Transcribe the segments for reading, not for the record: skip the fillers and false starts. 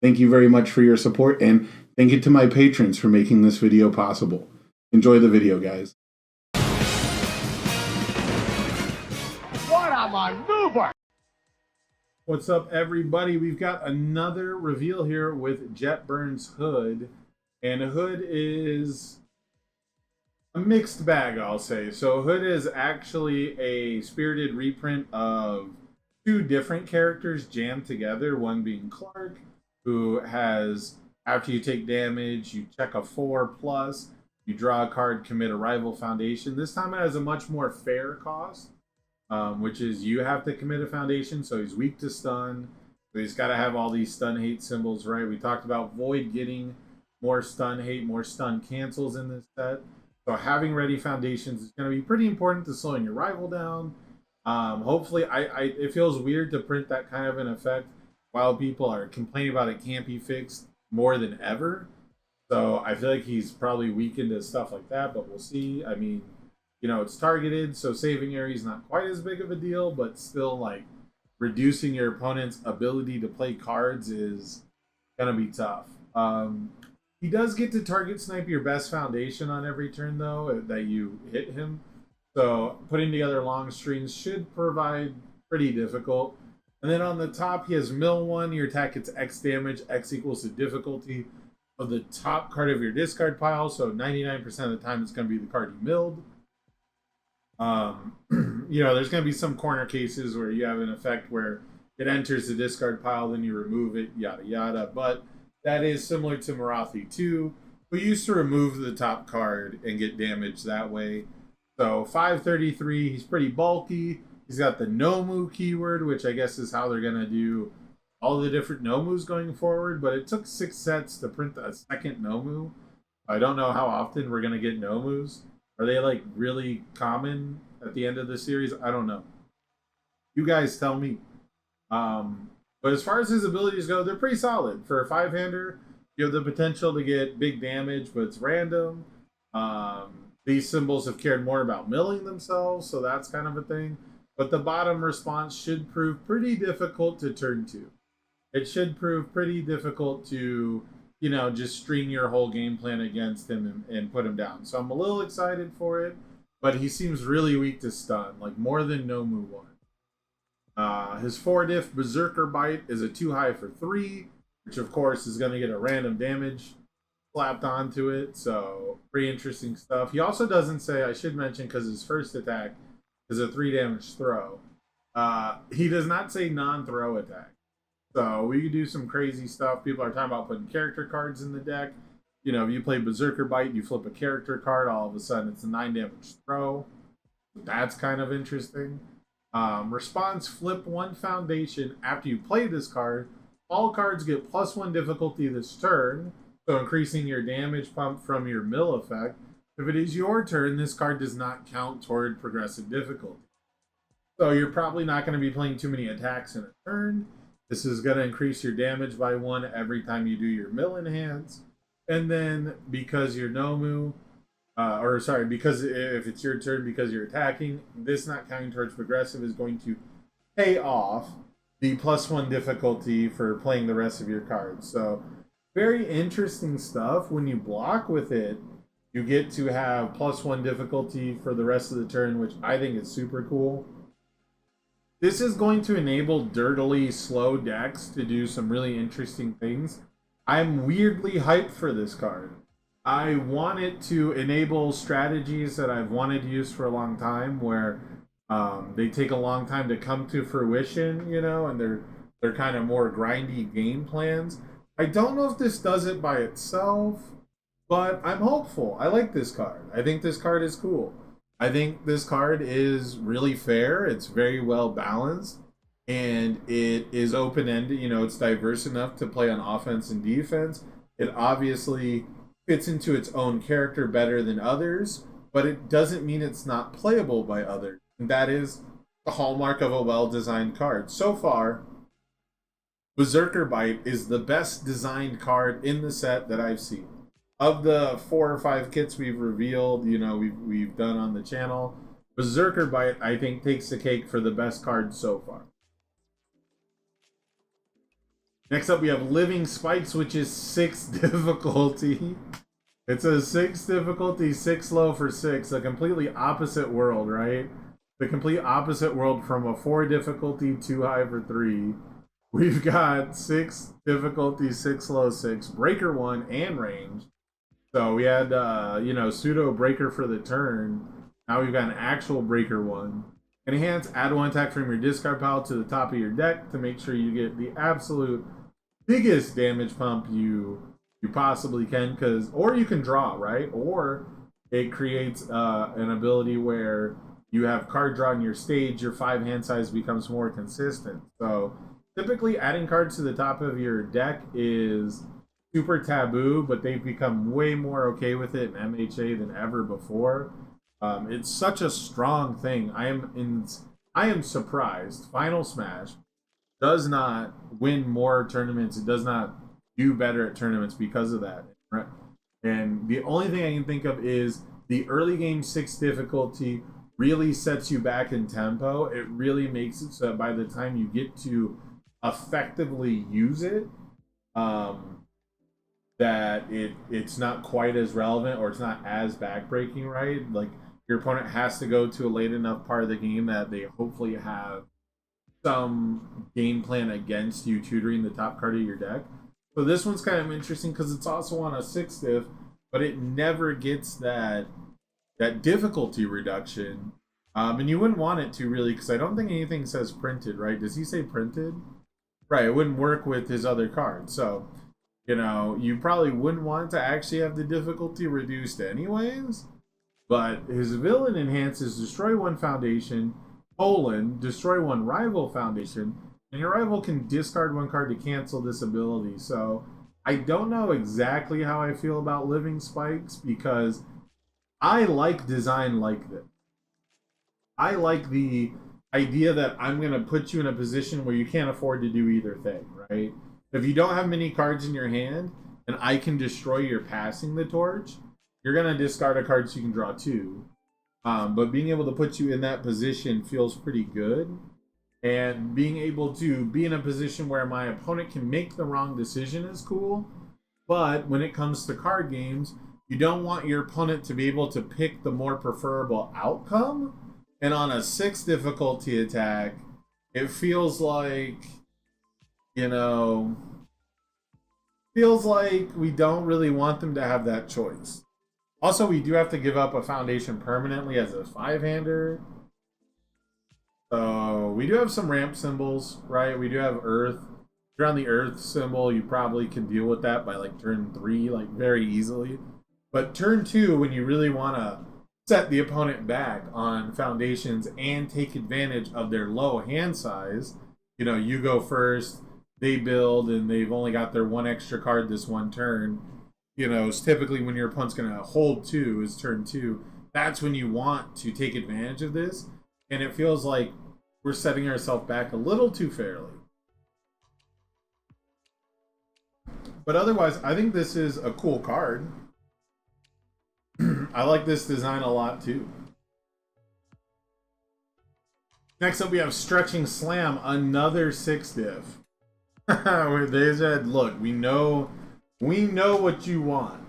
Thank you very much for your support, and thank you to my patrons for making this video possible. Enjoy the video, guys. What a maneuver! What's up, everybody? We've got another reveal here with Jet Burns Hood, and Hood is a mixed bag, I'll say. So Hood is actually a spirited reprint of two different characters jammed together, one being Clark, who has, after you take damage, you check a 4+, you draw a card, commit a rival foundation. This time it has a much more fair cost, which is you have to commit a foundation, so he's weak to stun. So he's got to have all these stun hate symbols, right? We talked about Void getting more stun hate, more stun cancels in this set. So having ready foundations is going to be pretty important to slowing your rival down. Hopefully, it feels weird to print that kind of an effect while people are complaining about it can't be fixed more than ever. So I feel like he's probably weakened to stuff like that, but we'll see. I mean, you know, it's targeted, so saving area is not quite as big of a deal, but still, like, reducing your opponent's ability to play cards is going to be tough. He does get to target snipe your best foundation on every turn, though, that you hit him. So putting together long strings should provide pretty difficult. And then on the top, he has mill 1. Your attack gets X damage. X equals the difficulty of the top card of your discard pile. So 99% of the time, it's going to be the card you milled. You know, there's going to be some corner cases where you have an effect where it enters the discard pile, then you remove it, yada yada. But that is similar to Marathi 2, who used to remove the top card and get damage that way. So 533, he's pretty bulky. He's got the Nomu keyword, which I guess is how they're going to do all the different Nomus going forward. But it took 6 sets to print a second Nomu. I don't know how often we're going to get Nomus. Are they, like, really common at the end of the series? I don't know. You guys tell me. But as far as his abilities go, they're pretty solid. For a 5-hander, you have the potential to get big damage, but it's random. These symbols have cared more about milling themselves, so that's kind of a thing. But the bottom response should prove pretty difficult to turn to. It should prove pretty difficult to, you know, just string your whole game plan against him and put him down. So I'm a little excited for it, but he seems really weak to stun, like more than Nomu 1. His 4-diff Berserker Bite is a 2-high for 3, which of course is going to get a random damage slapped onto it. So pretty interesting stuff. He also doesn't say, I should mention, because his first attack is a 3 damage throw. He does not say non-throw attack. So we could do some crazy stuff. People are talking about putting character cards in the deck. You know, if you play Berserker Bite, you flip a character card, all of a sudden it's a 9 damage throw. That's kind of interesting. Response, flip 1 foundation. After you play this card, all cards get +1 difficulty this turn, so increasing your damage pump from your mill effect. If it is your turn, this card does not count toward progressive difficulty. So you're probably not going to be playing too many attacks in a turn. This is going to increase your damage by 1 every time you do your mill enhance. And then because you're Nomu, because if it's your turn, because you're attacking, this not counting towards progressive is going to pay off the +1 difficulty for playing the rest of your cards. So very interesting stuff. When you block with it, you get to have +1 difficulty for the rest of the turn, which I think is super cool. This is going to enable dirtily slow decks to do some really interesting things. I'm weirdly hyped for this card. I want it to enable strategies that I've wanted to use for a long time, where they take a long time to come to fruition, you know, and they're kind of more grindy game plans. I don't know if this does it by itself, but I'm hopeful. I like this card. I think this card is cool. I think this card is really fair. It's very well balanced, and it is open-ended. You know, it's diverse enough to play on offense and defense. It obviously fits into its own character better than others, but it doesn't mean it's not playable by others. And that is the hallmark of a well-designed card. So far, Berserker Bite is the best designed card in the set that I've seen. Of the 4 or 5 kits we've revealed, you know, we've done on the channel, Berserker Bite, I think, takes the cake for the best card so far. Next up, we have Living Spikes, which is 6 difficulty. It's a 6 difficulty, 6 low for 6. A completely opposite world, right? The complete opposite world from a 4 difficulty, 2 high for 3. We've got 6 difficulty, 6 low, 6. Breaker 1 and range. So we had, pseudo breaker for the turn. Now we've got an actual breaker 1. Enhance, add 1 attack from your discard pile to the top of your deck to make sure you get the absolute biggest damage pump you possibly can, or you can draw, right? Or it creates an ability where you have card draw in your stage, your 5 hand size becomes more consistent. So typically adding cards to the top of your deck is super taboo, but they've become way more okay with it in MHA than ever before. It's such a strong thing. I am surprised Final Smash does not win more tournaments. It does not do better at tournaments because of that. Right? And the only thing I can think of is the early game 6 difficulty really sets you back in tempo. It really makes it so that by the time you get to effectively use it, that it's not quite as relevant, or it's not as backbreaking, right? Like, your opponent has to go to a late enough part of the game that they hopefully have some game plan against you tutoring the top card of your deck. So this one's kind of interesting because it's also on a 6 diff, but it never gets that difficulty reduction. And you wouldn't want it to, really, because I don't think anything says printed, right? Does he say printed? Right, it wouldn't work with his other cards. So, you probably wouldn't want to actually have the difficulty reduced anyways. But his villain enhances destroy 1 foundation, destroy 1 rival foundation, and your rival can discard 1 card to cancel this ability. So I don't know exactly how I feel about Living Spikes, because I like design like this. I like the idea that I'm going to put you in a position where you can't afford to do either thing, right? If you don't have many cards in your hand and I can destroy your passing the torch, you're going to discard a card so you can draw 2. But being able to put you in that position feels pretty good. And being able to be in a position where my opponent can make the wrong decision is cool. But when it comes to card games, you don't want your opponent to be able to pick the more preferable outcome. And on a 6 difficulty attack, it feels like, we don't really want them to have that choice. Also, we do have to give up a foundation permanently as a 5-hander. So we do have some ramp symbols, right? We do have Earth. If you're on the Earth symbol, you probably can deal with that by turn 3, very easily. But turn 2, when you really want to set the opponent back on foundations and take advantage of their low hand size, you go first, they build, and they've only got their 1 extra card this 1 turn. It's typically when your opponent's going to hold 2 is turn 2. That's when you want to take advantage of this. And it feels like we're setting ourselves back a little too fairly. But otherwise, I think this is a cool card. I like this design a lot too. Next up, we have Stretching Slam, another 6 diff. They said, look, we know what you want.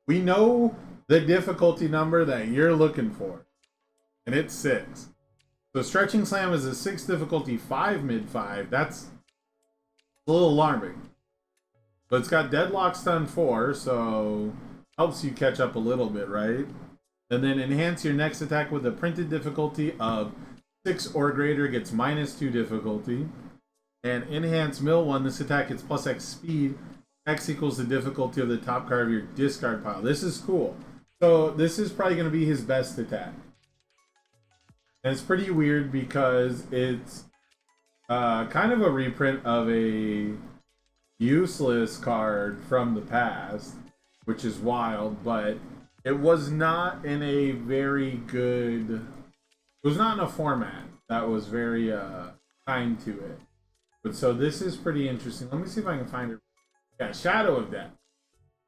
We know the difficulty number that you're looking for. And it's 6. So Stretching Slam is a 6 difficulty, 5 mid 5. That's a little alarming. But it's got Deadlock Stun 4, so helps you catch up a little bit, right? And then enhance your next attack with a printed difficulty of 6 or greater, gets -2 difficulty. And enhance mill 1, this attack gets +X speed. X equals the difficulty of the top card of your discard pile. This is cool. So this is probably going to be his best attack. And it's pretty weird because it's kind of a reprint of a useless card from the past, which is wild, but it was not in a very good... It was not in a format that was very kind to it. But so this is pretty interesting. Let me see if I can find it. Yeah, Shadow of Death.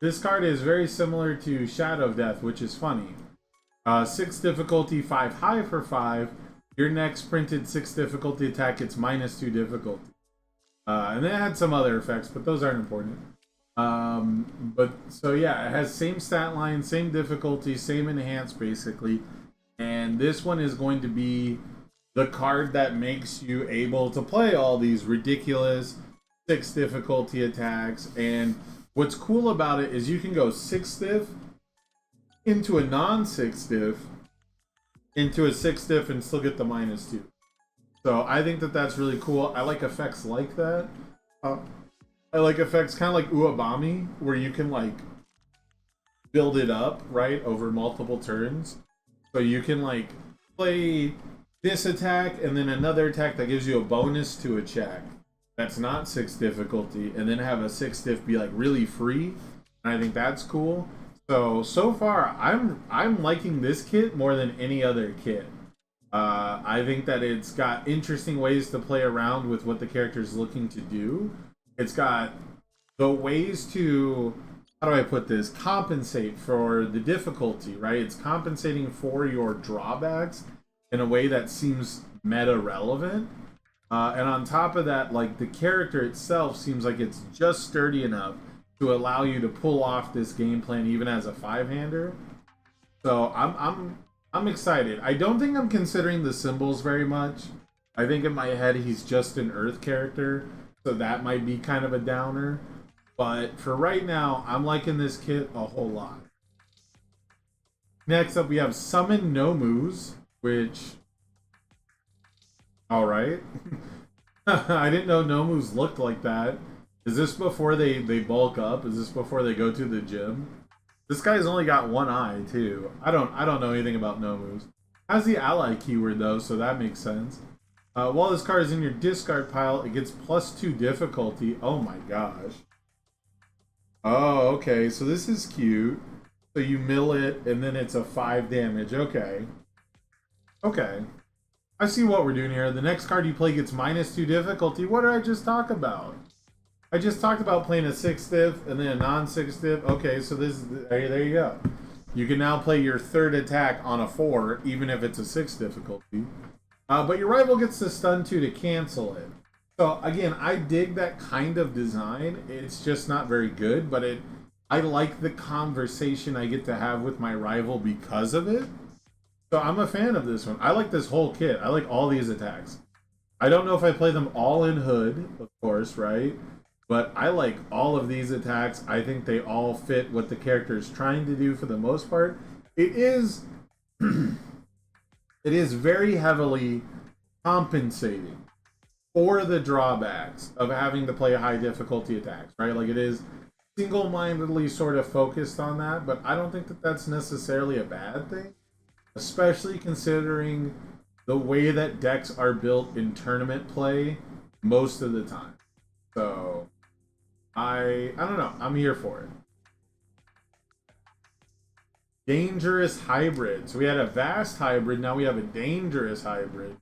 This card is very similar to Shadow of Death, which is funny. 6 difficulty, 5 high for 5. Your next printed 6 difficulty attack gets -2 difficulty. And then it had some other effects, but those aren't important. But so yeah, it has same stat line, same difficulty, same enhance basically. And this one is going to be the card that makes you able to play all these ridiculous 6 difficulty attacks. And what's cool about it is you can go 6 diff into a non-6 diff into a 6 diff and still get the -2. So I think that that's really cool. I like effects like that. I like effects kind of like Uabami, where you can like build it up, right, over multiple turns. So you can like play this attack and then another attack that gives you a bonus to a check that's not 6 difficulty, and then have a 6 diff be like really free. And I think that's cool. So far I'm liking this kit more than any other kit. I think that it's got interesting ways to play around with what the character is looking to do. It's got the ways to, how do I put this, compensate for the difficulty, right? It's compensating for your drawbacks in a way that seems meta relevant. And on top of that, like the character itself seems like it's just sturdy enough to allow you to pull off this game plan even as a 5-hander. So I'm excited. I don't think I'm considering the symbols very much. I think in my head he's just an Earth character, so that might be kind of a downer. But for right now, I'm liking this kit a whole lot. Next up, we have Summon Nomus, which... Alright. I didn't know Nomus looked like that. Is this before they bulk up? Is this before they go to the gym? This guy's only got one eye, too. I don't know anything about Nomus. Has the ally keyword, though, so that makes sense. While this card is in your discard pile, it gets +2 difficulty. Oh my gosh. Oh, okay, so this is cute. So you mill it, and then it's a 5 damage. Okay. Okay. I see what we're doing here. The next card you play gets -2 difficulty. What did I just talk about? I just talked about playing a 6 diff and then a non-6 diff. Okay, so this is there you go. You can now play your third attack on a 4, even if it's a 6 difficulty. But your rival gets the stun 2 to cancel it. So again, I dig that kind of design. It's just not very good, but I like the conversation I get to have with my rival because of it. So I'm a fan of this one. I like this whole kit. I like all these attacks. I don't know if I play them all in Hood, of course, right? But I like all of these attacks. I think they all fit what the character is trying to do for the most part. It is it is very heavily compensating for the drawbacks of having to play high difficulty attacks, right? Like it is single-mindedly sort of focused on that, but I don't think that that's necessarily a bad thing, especially considering the way that decks are built in tournament play most of the time. So I don't know. I'm here for it. Dangerous hybrid. So we had a vast hybrid. Now we have a dangerous hybrid.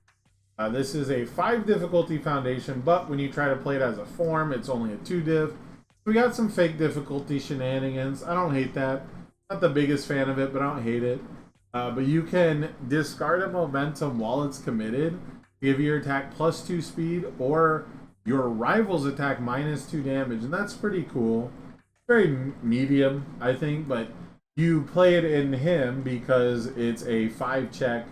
This is a 5 difficulty foundation, but when you try to play it as a form, it's only a 2 diff. We got some fake difficulty shenanigans. I don't hate that. Not the biggest fan of it, but I don't hate it. But you can discard a momentum while it's committed, give your attack +2 speed, or your rival's attack -2 damage, and that's pretty cool. Very medium, I think, but you play it in him because it's a 5 check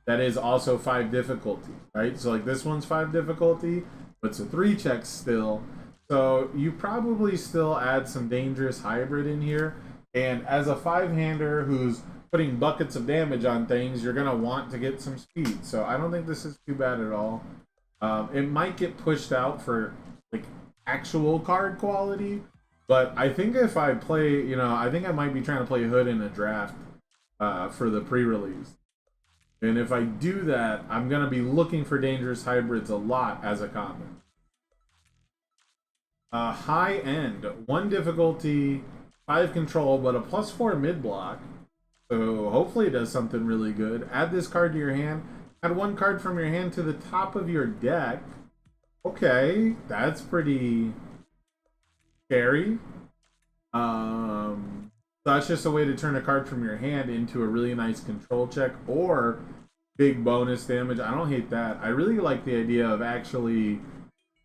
that is also 5 difficulty, right? So like this one's 5 difficulty, but it's a 3 check still. So you probably still add some dangerous hybrid in here, and as a 5-hander who's putting buckets of damage on things, you're gonna want to get some speed. So I don't think this is too bad at all. It might get pushed out for like actual card quality, but I think if I play, I think I might be trying to play Hood in a draft for the pre-release. And if I do that, I'm going to be looking for dangerous hybrids a lot as a common. High end, 1 difficulty, 5 control, but a +4 mid block. So hopefully it does something really good. Add this card to your hand. Add 1 card from your hand to the top of your deck. Okay, that's pretty scary. So that's just a way to turn a card from your hand into a really nice control check or big bonus damage. I don't hate that. I really like the idea of actually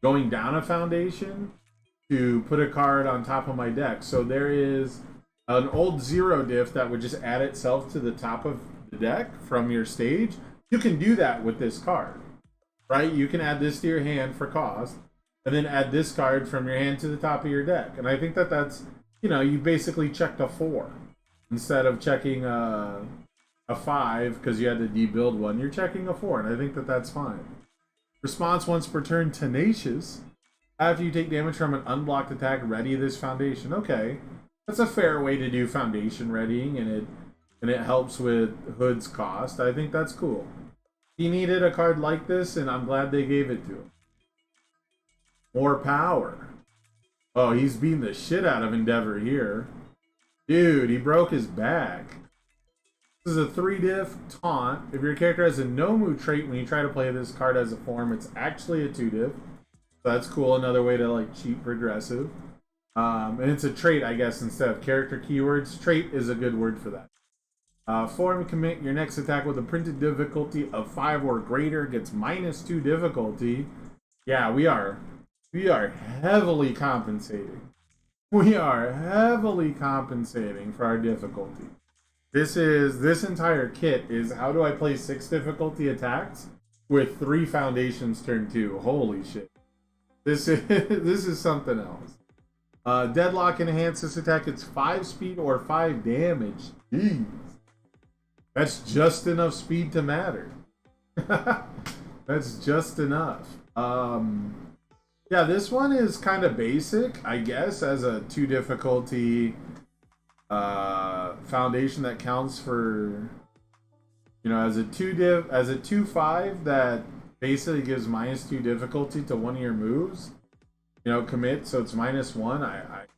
going down a foundation to put a card on top of my deck. So there is an old 0 diff that would just add itself to the top of the deck from your stage. You can do that with this card, right? You can add this to your hand for cost, and then add this card from your hand to the top of your deck. And I think that that's, you know, you basically checked a 4 instead of checking a 5 because you had to debuild one. You're checking a 4, and I think that that's fine. Response once per turn, Tenacious. After you take damage from an unblocked attack, ready this foundation. Okay, that's a fair way to do foundation readying, and it helps with Hood's cost. I think that's cool. He needed a card like this, and I'm glad they gave it to him. More power. Oh, he's beating the shit out of Endeavor here. Dude, he broke his back. This is a 3 diff taunt. If your character has a Nomu trait when you try to play this card as a form, it's actually a 2 diff. So that's cool. Another way to like cheat progressive. And it's a trait, I guess, instead of character keywords. Trait is a good word for that. Form commit your next attack with a printed difficulty of 5 or greater gets -2 difficulty. Yeah, we are heavily compensating. We are heavily compensating for our difficulty. This entire kit is how do I play 6 difficulty attacks with 3 foundations turn 2. Holy shit. This is something else. Deadlock enhances attack. It's 5 speed or 5 damage. Jeez. That's just enough speed to matter. That's just enough. Yeah, this one is kind of basic, I guess, as a 2 difficulty foundation that counts for, you know, as a 2/5 that basically gives -2 difficulty to one of your moves. You know, commit, so it's -1.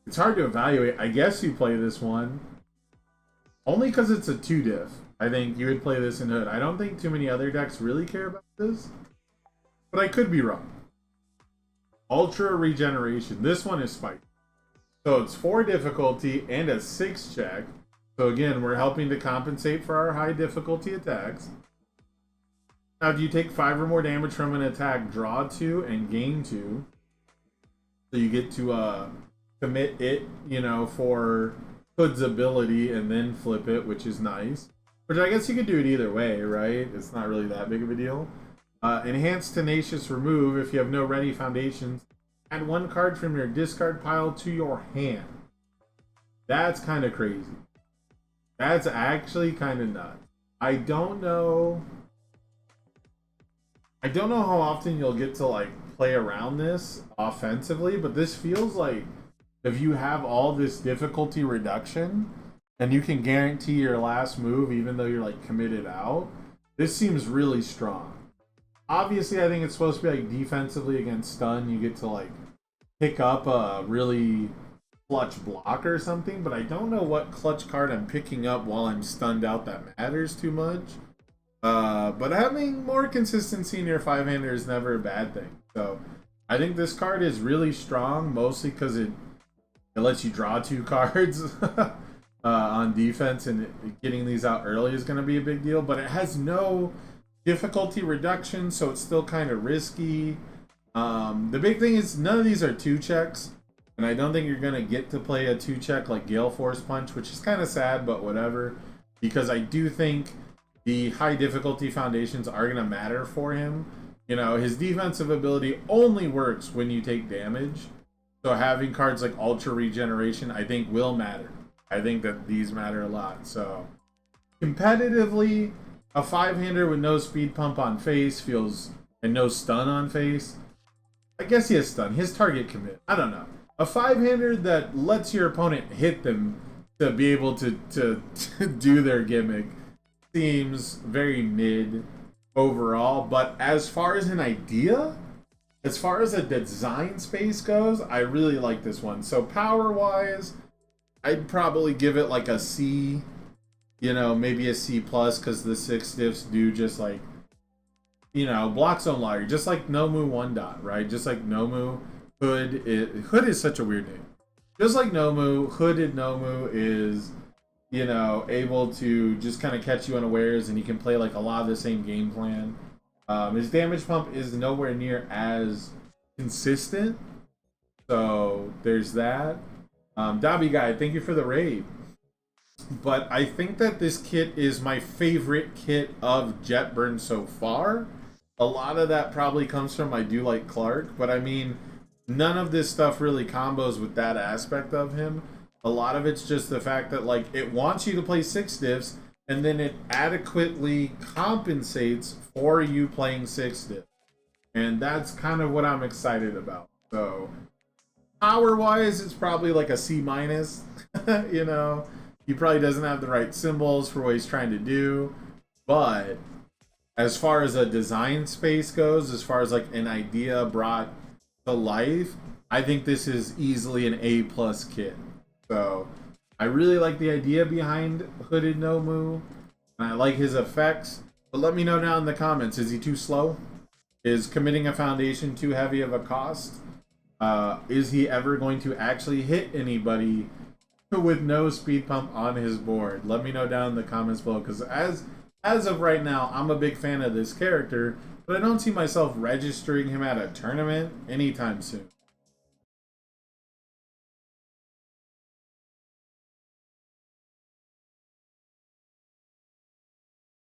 It's hard to evaluate. I guess you play this one only because it's a 2 diff. I think you would play this in Hood. I don't think too many other decks really care about this, but I could be wrong. Ultra Regeneration. This one is spiky. So it's 4 difficulty and a 6 check. So again, we're helping to compensate for our high difficulty attacks. Now, if you take 5 or more damage from an attack, draw 2 and gain 2. So you get to commit it, you know, for Hood's ability and then flip it, which is nice. Which I guess you could do it either way, right? It's not really that big of a deal. Enhanced Tenacious remove if you have no ready foundations. Add 1 card from your discard pile to your hand. That's kind of crazy. That's actually kind of nuts. I don't know how often you'll get to like play around this offensively, but this feels like if you have all this difficulty reduction and you can guarantee your last move even though you're like committed out, this seems really strong. Obviously, I think it's supposed to be like defensively against stun. You get to like pick up a really clutch block or something, but I don't know what clutch card I'm picking up while I'm stunned out that matters too much. But having more consistency in your 5-hander is never a bad thing. So I think this card is really strong, mostly because it lets you draw 2 cards on defense, and getting these out early is going to be a big deal. But it has no difficulty reduction, so it's still kind of risky. The big thing is none of these are 2 checks, and I don't think you're going to get to play a 2 check like Gale Force Punch, which is kind of sad, but whatever, because I do think the high difficulty foundations are going to matter for him. You know, his defensive ability only works when you take damage, so having cards like Ultra Regeneration I think will matter. I think that these matter a lot. So competitively, a 5-hander with no speed pump on face feels, and no stun on face. I guess he has stun. His target commit. I don't know. A 5-hander that lets your opponent hit them to be able to do their gimmick seems very mid overall. But as far as an idea, as far as a design space goes, I really like this one. So power-wise, I'd probably give it like a C. You know, maybe a C+, because the 6 diffs do just like, you know, block zone lawyer, just like Nomu 1 dot, right? Just like Nomu, Hood is such a weird name. Just like Nomu, Hooded Nomu is, you know, able to just kind of catch you unawares, and you can play like a lot of the same game plan. His damage pump is nowhere near as consistent. So there's that. Dobby Guy, thank you for the raid. But I think that this kit is my favorite kit of Jetburn so far. A lot of that probably comes from I do like Clark, but I mean, none of this stuff really combos with that aspect of him. A lot of it's just the fact that like it wants you to play 6 diffs, and then it adequately compensates for you playing 6 diffs. And that's kind of what I'm excited about. So power wise, it's probably like a C minus. You know, he probably doesn't have the right symbols for what he's trying to do. But as far as a design space goes, as far as like an idea brought to life, I think this is easily an A plus kit. So I really like the idea behind Hooded Nomu, and I like his effects. But let me know down in the comments, is he too slow? Is committing a foundation too heavy of a cost? Is he ever going to actually hit anybody with no speed pump on his board? Let me know down in the comments below, because as of right now, I'm a big fan of this character, but I don't see myself registering him at a tournament anytime soon.